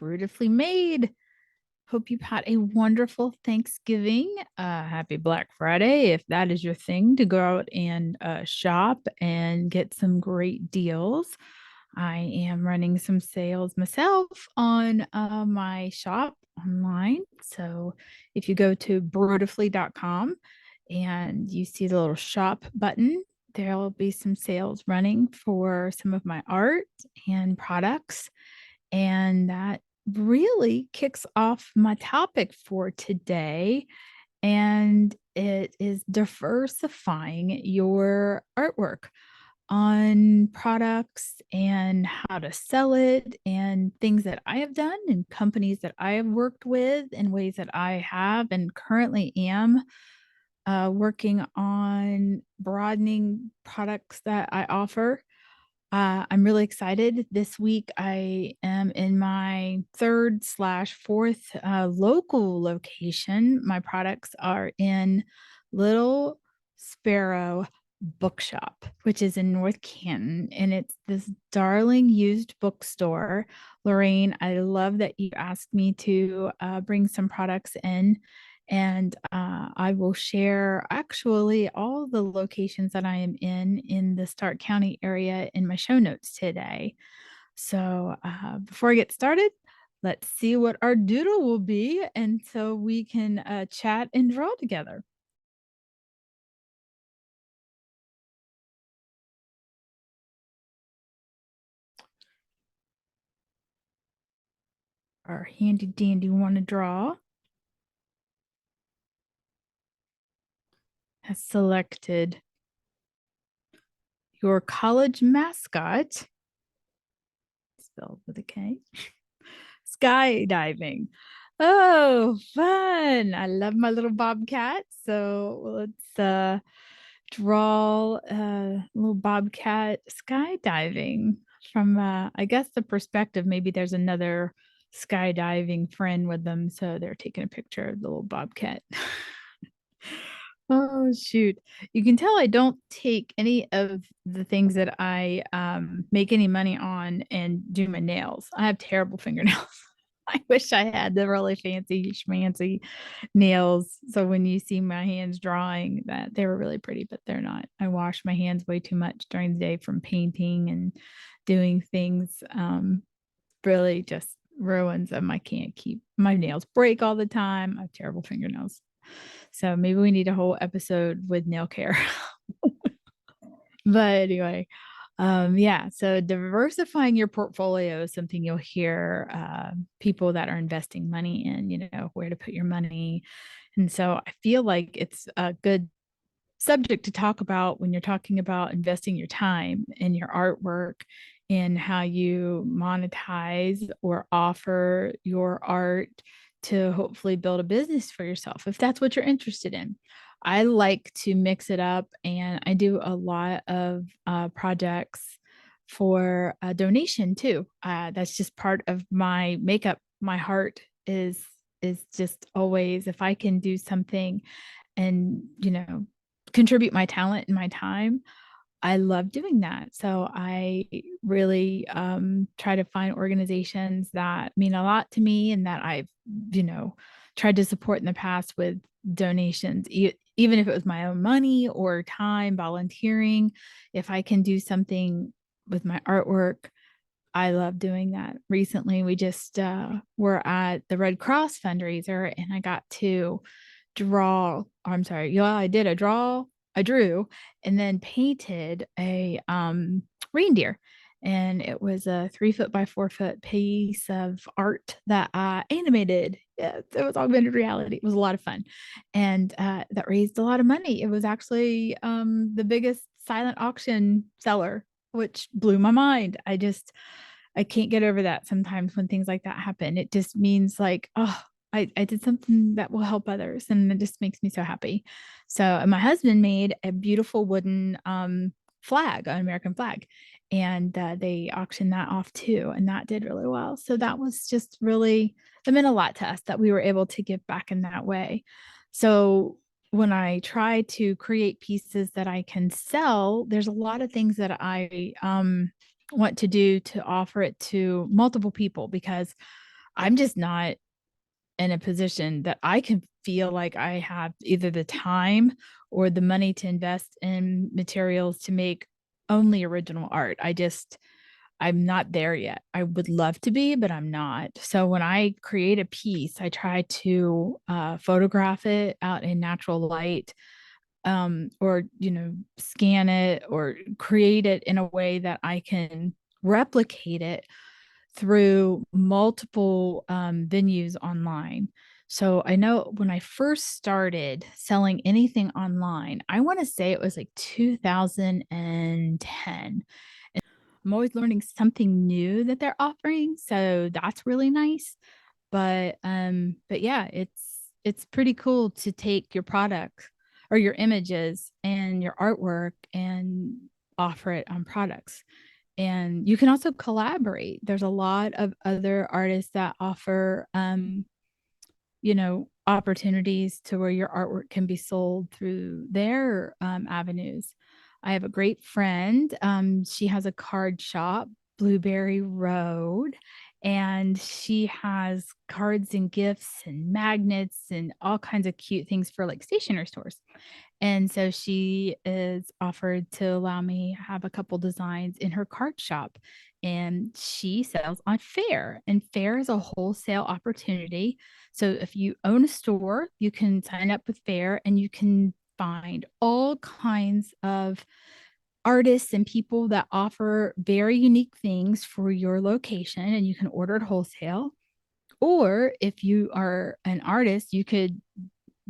Brewtifully made. Hope you've had a wonderful Thanksgiving. Happy Black Friday, if that is your thing, to go out and shop and get some great deals. I am running some sales myself on my shop online. So if you go to brewtifully.com and you see the little shop button, there will be some sales running for some of my art and products. And that really kicks off my topic for today. And it is diversifying your artwork on products and how to sell it and things that I have done and companies that I have worked with in ways that I have and currently am working on broadening products that I offer. I'm really excited. This week, I am in my third/fourth local location. My products are in Little Sparrow Bookshop, which is in North Canton, and it's this darling used bookstore. Lorraine, I love that you asked me to bring some products in. And I will share actually all the locations that I am in the Stark County area in my show notes today. So before I get started, let's see what our doodle will be. And so we can chat and draw together. Our handy dandy want to draw has selected your college mascot, spelled with a K, skydiving. Oh, fun. I love my little bobcat. So let's draw a little bobcat skydiving from I guess the perspective. Maybe there's another skydiving friend with them. So they're taking a picture of the little bobcat. Oh shoot. You can tell I don't take any of the things that I make any money on and do my nails. I have terrible fingernails. I wish I had the really fancy schmancy nails. So when you see my hands drawing, that they were really pretty, but they're not. I wash my hands way too much during the day from painting and doing things. Really just ruins them. I can't keep my nails break all the time. I have terrible fingernails. So maybe we need a whole episode with nail care. But anyway, yeah, so diversifying your portfolio is something you'll hear people that are investing money in, where to put your money. And so I feel like it's a good subject to talk about when you're talking about investing your time in your artwork and how you monetize or offer your art to hopefully build a business for yourself if that's what you're interested in. I like to mix it up, and I do a lot of projects for a donation too. That's just part of my makeup. My heart is just always, if I can do something and contribute my talent and my time, I love doing that. So I really try to find organizations that mean a lot to me and that I've, tried to support in the past with donations, even if it was my own money or time, volunteering. If I can do something with my artwork, I love doing that. Recently, we just were at the Red Cross fundraiser and I got to draw. I'm sorry. Yeah, I did I drew and then painted a reindeer. And it was a 3 foot by 4 foot piece of art that I animated. Yeah, it was augmented reality. It was a lot of fun. And that raised a lot of money. It was actually the biggest silent auction seller, which blew my mind. I can't get over that sometimes when things like that happen. It just means like, oh, I did something that will help others. And it just makes me so happy. So, and my husband made a beautiful wooden flag, an American flag, and they auctioned that off too. And that did really well. So that was just really, it meant a lot to us that we were able to give back in that way. So when I try to create pieces that I can sell, there's a lot of things that I want to do to offer it to multiple people because I'm just not in a position that I can feel like I have either the time or the money to invest in materials to make only original art. I'm not there yet. I would love to be, but I'm not. So when I create a piece, I try to photograph it out in natural light, or scan it or create it in a way that I can replicate it through multiple venues online. So I know when I first started selling anything online, I want to say it was like 2010. I'm always learning something new that they're offering, so that's really nice. But yeah, it's pretty cool to take your product or your images and your artwork and offer it on products. And you can also collaborate. There's a lot of other artists that offer opportunities to where your artwork can be sold through their avenues. I have a great friend. She has a card shop, Blueberry Road, and she has cards and gifts and magnets and all kinds of cute things for like stationery stores. And so she is offered to allow me have a couple designs in her card shop. And she sells on Fair, and Fair is a wholesale opportunity. So if you own a store, you can sign up with Fair and you can find all kinds of artists and people that offer very unique things for your location, and you can order it wholesale. Or if you are an artist, you could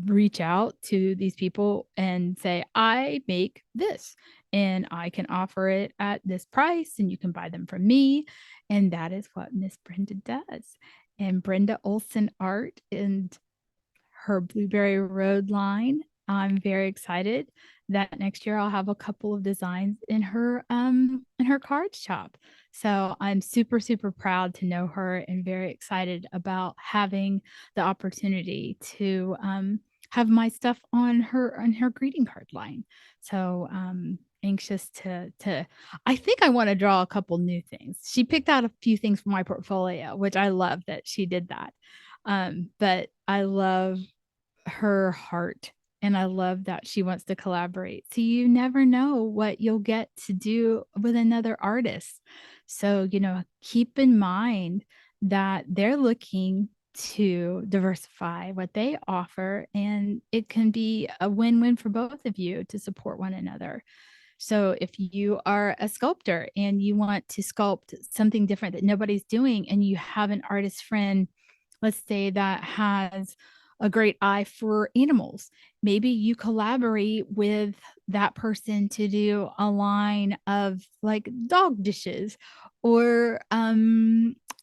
reach out to these people and say, I make this and I can offer it at this price and you can buy them from me. And that is what Miss Brenda does. And Brenda Olson Art and her Blueberry Road line. I'm very excited that next year I'll have a couple of designs in her card shop. So I'm super super proud to know her and very excited about having the opportunity to have my stuff on her greeting card line. So anxious to I think I want to draw a couple new things. She picked out a few things from my portfolio, which I love that she did that. But I love her heart and I love that she wants to collaborate. So you never know what you'll get to do with another artist. So, keep in mind that they're looking to diversify what they offer, and it can be a win-win for both of you to support one another. So if you are a sculptor and you want to sculpt something different that nobody's doing, and you have an artist friend, let's say, that has a great eye for animals, maybe you collaborate with that person to do a line of like dog dishes or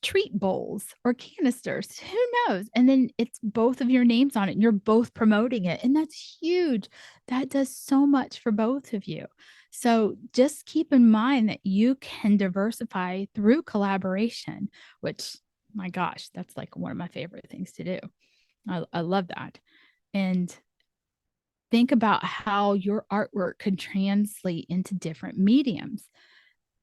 treat bowls or canisters. Who knows? And then it's both of your names on it and you're both promoting it. And that's huge. That does so much for both of you. So just keep in mind that you can diversify through collaboration, which, my gosh, that's like one of my favorite things to do. I love that. And think about how your artwork could translate into different mediums.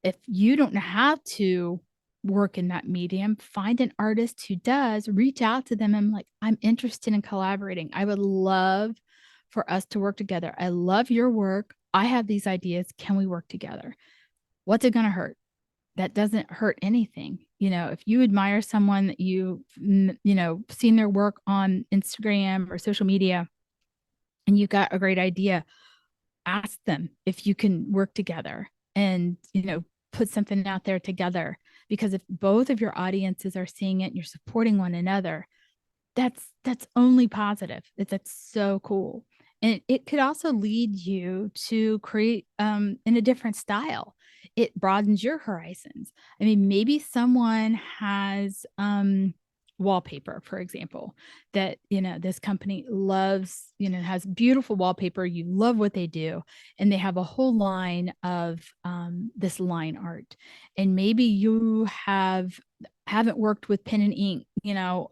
If you don't know how to work in that medium, find an artist who does, reach out to them and like, I'm interested in collaborating. I would love for us to work together. I love your work. I have these ideas. Can we work together? What's it going to hurt? That doesn't hurt anything. If you admire someone that seen their work on Instagram or social media and you got a great idea, ask them if you can work together and, put something out there together. Because if both of your audiences are seeing it and you're supporting one another, that's only positive. That's so cool. And it could also lead you to create in a different style. It broadens your horizons. I mean, maybe someone has wallpaper, for example, that this company loves, has beautiful wallpaper. You love what they do, and they have a whole line of this line art. And maybe you haven't worked with pen and ink,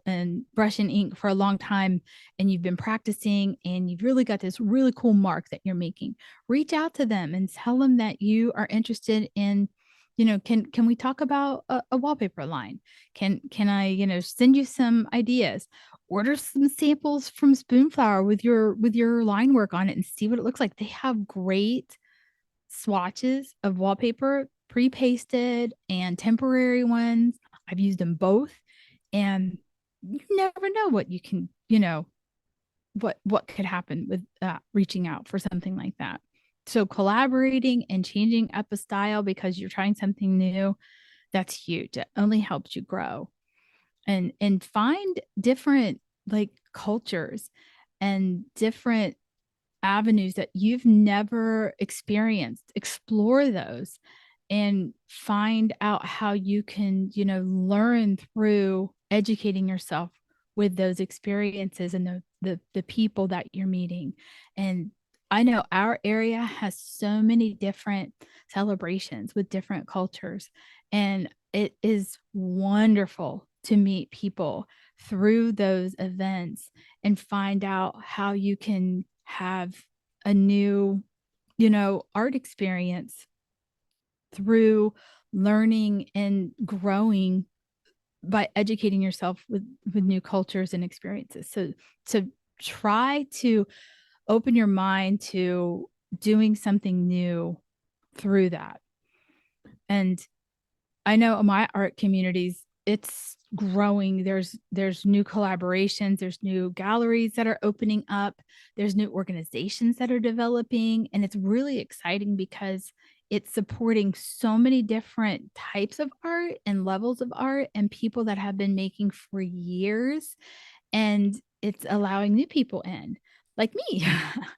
and brush and ink for a long time, and you've been practicing and you've really got this really cool mark that you're making. Reach out to them and tell them that you are interested in can we talk about a wallpaper line? Can I, send you some ideas? Order some samples from Spoonflower with your line work on it and see what it looks like. They have great swatches of wallpaper, pre-pasted and temporary ones. I've used them both, and you never know what you can, what could happen with reaching out for something like that. So collaborating and changing up a style because you're trying something new, that's huge. It only helps you grow and find different like cultures and different avenues that you've never experienced. Explore those and find out how you can, learn through educating yourself with those experiences and the people that you're meeting. And I know our area has so many different celebrations with different cultures, and it is wonderful to meet people through those events and find out how you can have a new, art experience through learning and growing by educating yourself with new cultures and experiences. So try to open your mind to doing something new through that. And I know my art communities, it's growing. There's new collaborations, there's new galleries that are opening up, there's new organizations that are developing, and it's really exciting because it's supporting so many different types of art and levels of art and people that have been making for years, and it's allowing new people in like me.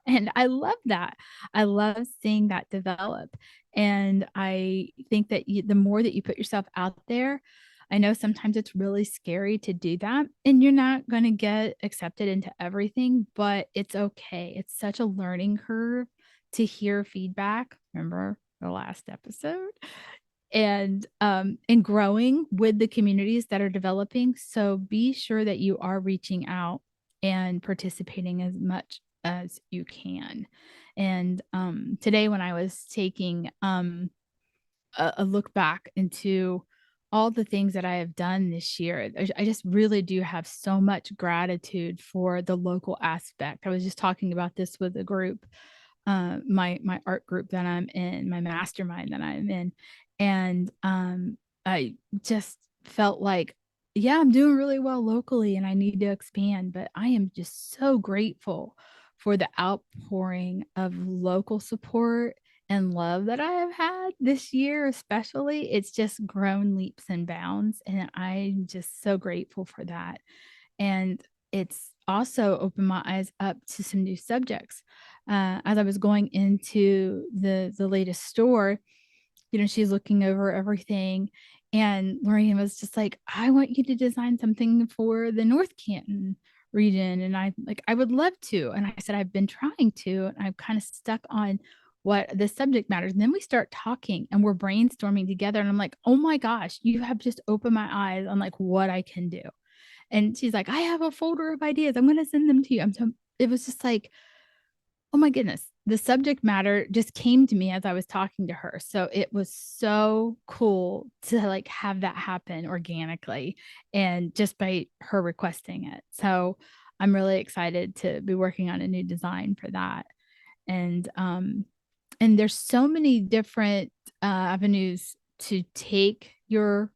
And I love that. I love seeing that develop. And I think that the more that you put yourself out there, I know sometimes it's really scary to do that, and you're not going to get accepted into everything, but it's okay. It's such a learning curve to hear feedback. Remember the last episode? And growing with the communities that are developing. So be sure that you are reaching out and participating as much as you can. And today, when I was taking a look back into all the things that I have done this year, I just really do have so much gratitude for the local aspect. I was just talking about this with a group, my art group that I'm in, my mastermind that I'm in, and I just felt like, yeah, I'm doing really well locally, and I need to expand. But I am just so grateful for the outpouring of local support and love that I have had this year, especially. It's just grown leaps and bounds, and I'm just so grateful for that. And it's also opened my eyes up to some new subjects. As I was going into the latest store, she's looking over everything, and Lorian was just like, I want you to design something for the North Canton region. And I would love to. And I said, I've been trying to, and I've kind of stuck on what the subject matters. And then we start talking and we're brainstorming together. And I'm like, oh my gosh, you have just opened my eyes on like what I can do. And she's like, I have a folder of ideas. I'm going to send them to you. It was just like, oh my goodness, the subject matter just came to me as I was talking to her. So it was so cool to like have that happen organically and just by her requesting it. So I'm really excited to be working on a new design for that. And there's so many different avenues to take your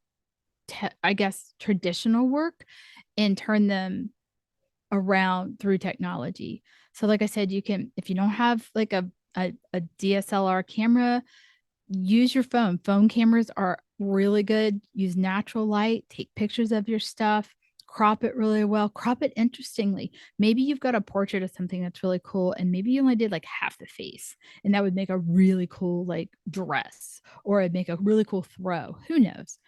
I guess traditional work and turn them around through technology. So like I said, you can, if you don't have like a DSLR camera, use your phone. Phone cameras are really good. Use natural light, take pictures of your stuff, crop it really well, crop it interestingly. Maybe you've got a portrait of something that's really cool, and maybe you only did like half the face, and that would make a really cool like dress, or it'd make a really cool throw. Who knows?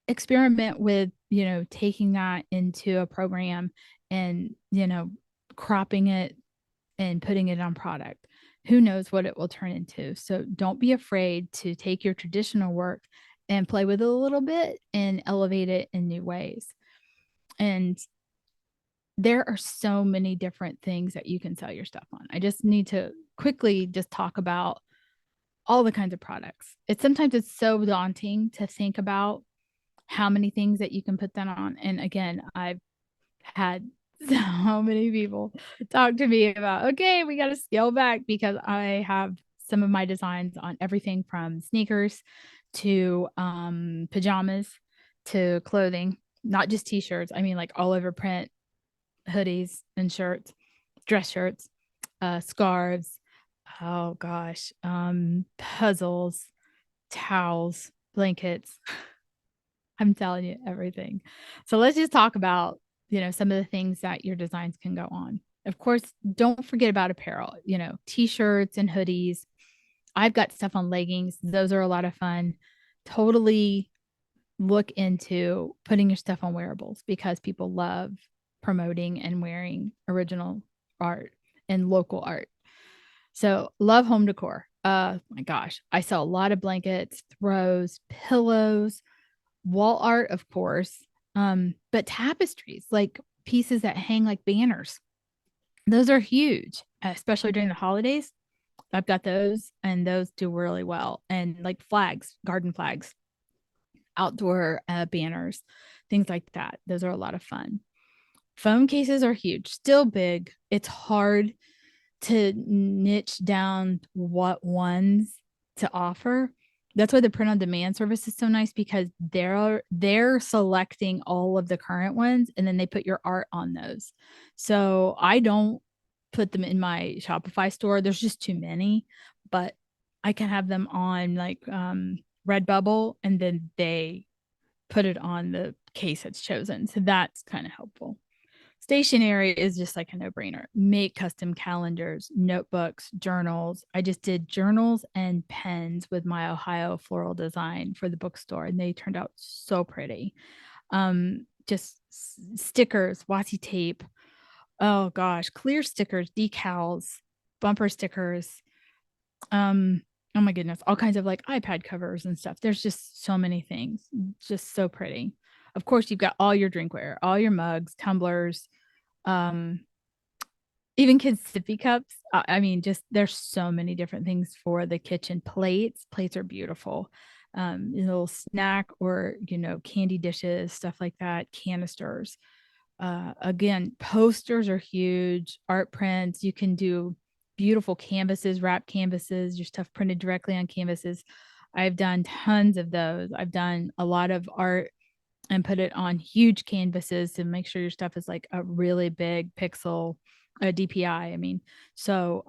Experiment with, taking that into a program and, cropping it and putting it on product. Who knows what it will turn into? So don't be afraid to take your traditional work and play with it a little bit and elevate it in new ways. And there are so many different things that you can sell your stuff on. I just need to quickly just talk about all the kinds of products. It's so daunting to think about how many things that you can put that on. And again, I've had so many people talk to me about, okay, we got to scale back because I have some of my designs on everything from sneakers to pajamas to clothing, not just t-shirts. I mean, like all over print, hoodies and shirts, dress shirts, scarves. Oh gosh, puzzles, towels, blankets. I'm telling you everything. So let's just talk about, some of the things that your designs can go on. Of course, don't forget about apparel, t-shirts and hoodies. I've got stuff on leggings. Those are a lot of fun. Totally look into putting your stuff on wearables because people love promoting and wearing original art and local art. So love home decor. My gosh, I sell a lot of blankets, throws, pillows, wall art, of course, but tapestries, like pieces that hang like banners. Those are huge, especially during the holidays. I've got those, and those do really well. And like flags, garden flags, outdoor banners, things like that. Those are a lot of fun. Phone cases are huge, still big. It's hard to niche down what ones to offer. That's why the print on demand service is so nice because they're selecting all of the current ones and then they put your art on those. So I don't put them in my Shopify store. There's just too many, but I can have them on like Redbubble and then they put it on the case that's chosen. So that's kind of helpful. Stationery is just like a no brainer. Make custom calendars, notebooks, journals. I just did journals and pens with my Ohio floral design for the bookstore, and they turned out so pretty. Just stickers, washi tape. Oh gosh, clear stickers, decals, bumper stickers. Oh my goodness, all kinds of like iPad covers and stuff. There's just so many things, just so pretty. Of course, you've got all your drinkware, all your mugs, tumblers, um, even kids sippy cups. I mean, just there's so many different things for the kitchen. Plates are beautiful. A little snack or candy dishes, stuff like that. Canisters. Again, posters are huge. Art prints. You can do beautiful canvases, wrap canvases. Your stuff printed directly on canvases. I've done tons of those. I've done a lot of art and put it on huge canvases to make sure your stuff is like a really big pixel, a DPI. I mean, so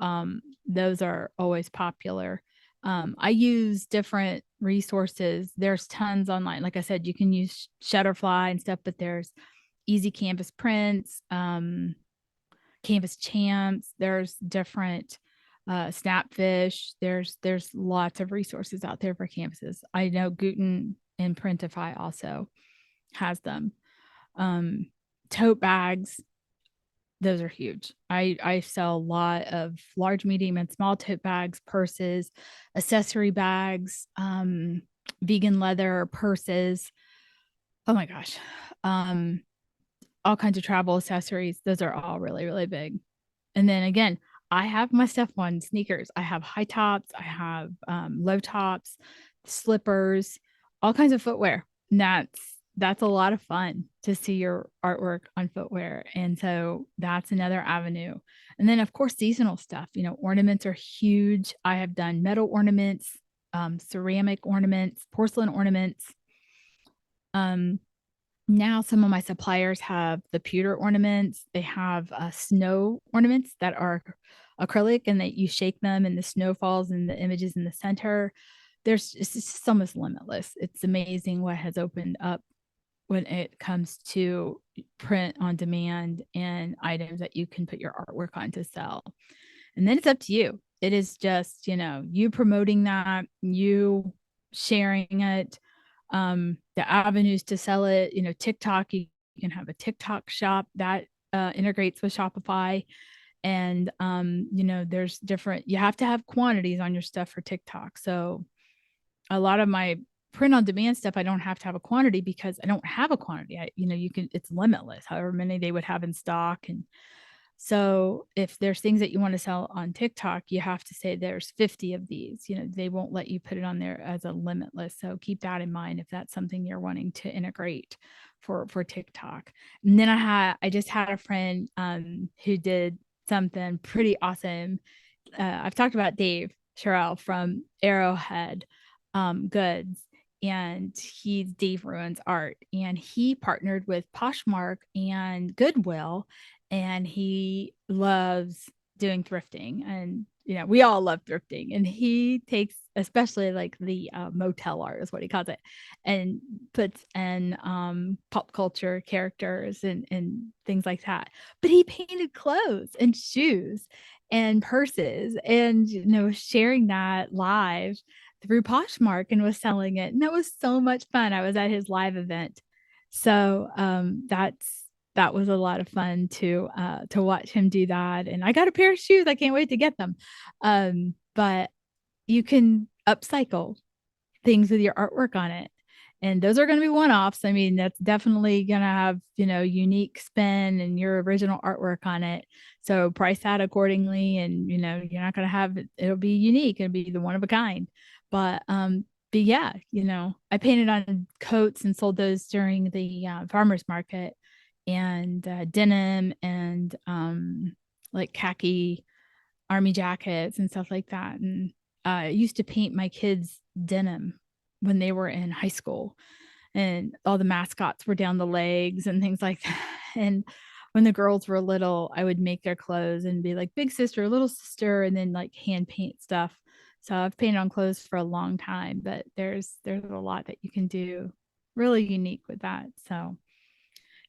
those are always popular. I use different resources. There's tons online. Like I said, you can use Shutterfly and stuff, but there's easy canvas prints, canvas champs. There's different Snapfish. There's lots of resources out there for canvases. I know Guten and Printify also has them. Um, Tote bags, those are huge. I sell a lot of large, medium, and small tote bags, purses, accessory bags, vegan leather purses. Oh my gosh. Um, all kinds of travel accessories. Those are all really, really big. And then again, I have my stuff on sneakers. I have high tops, I have low tops, slippers, all kinds of footwear. And that's a lot of fun to see your artwork on footwear. And so that's another avenue. And then of course seasonal stuff, ornaments are huge. I have done metal ornaments, ceramic ornaments, porcelain ornaments. Um, Now some of my suppliers have the pewter ornaments. They have snow ornaments that are acrylic and that you shake them and the snow falls and the images in the center. It's just almost limitless. It's amazing what has opened up when it comes to print on demand and items that you can put your artwork on to sell. And then it's up to you. It is just, you promoting that, you sharing it, the avenues to sell it, TikTok, you can have a TikTok shop that integrates with Shopify. And, there's different, you have to have quantities on your stuff for TikTok. So a lot of my print on demand stuff, I don't have to have a quantity because I don't have a quantity. You can, it's limitless, however many they would have in stock. And So if there's things that you want to sell on TikTok, you have to say there's 50 of these. They won't let you put it on there as a limitless. So keep that in mind if that's something you're wanting to integrate for TikTok. And then I just had a friend who did something pretty awesome. I've talked about Dave Sherrill from Arrowhead Goods, and he's Dave Ruins Art, and he partnered with Poshmark and Goodwill, and he loves doing thrifting, and we all love thrifting, and he takes especially like the motel art is what he calls it, and puts in pop culture characters and things like that. But he painted clothes and shoes and purses, and sharing that live through Poshmark and was selling it. And that was so much fun. I was at his live event. So that was a lot of fun to watch him do that. And I got a pair of shoes. I can't wait to get them. But you can upcycle things with your artwork on it. And those are going to be one-offs. I mean, that's definitely going to have, unique spin and your original artwork on it. So price that accordingly. And, you're not going to have it. It'll be unique. It'll be the one of a kind. But yeah, I painted on coats and sold those during the farmer's market, and denim and like khaki army jackets and stuff like that. And I used to paint my kids denim when they were in high school, and all the mascots were down the legs and things like that. And when the girls were little, I would make their clothes and be like big sister, little sister, and then like hand paint stuff. So I've painted on clothes for a long time, but there's a lot that you can do really unique with that. So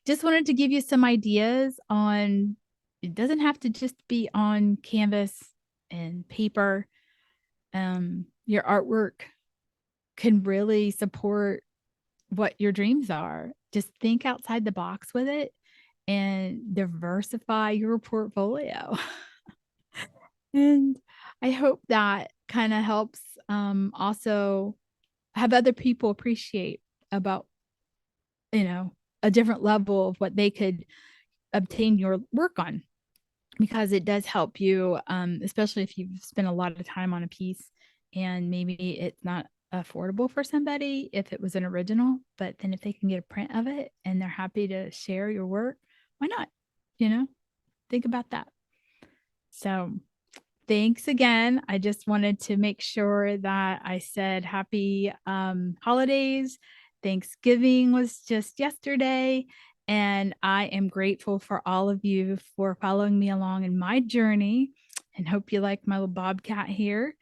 just wanted to give you some ideas on, it doesn't have to just be on canvas and paper. Your artwork can really support what your dreams are. Just think outside the box with it and diversify your portfolio. And I hope that kind of helps also have other people appreciate about, a different level of what they could obtain your work on, because it does help you, especially if you've spent a lot of time on a piece and maybe it's not affordable for somebody if it was an original, but then if they can get a print of it and they're happy to share your work, why not? Think about that. So thanks again. I just wanted to make sure that I said happy holidays. Thanksgiving was just yesterday. And I am grateful for all of you for following me along in my journey, and hope you like my little bobcat here.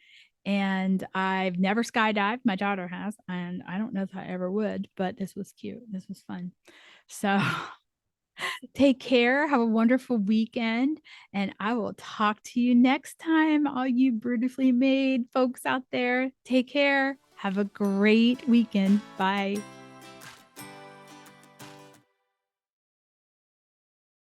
And I've never skydived. My daughter has, and I don't know if I ever would, but this was cute. This was fun. So take care. Have a wonderful weekend. And I will talk to you next time, all you beautifully made folks out there. Take care. Have a great weekend. Bye.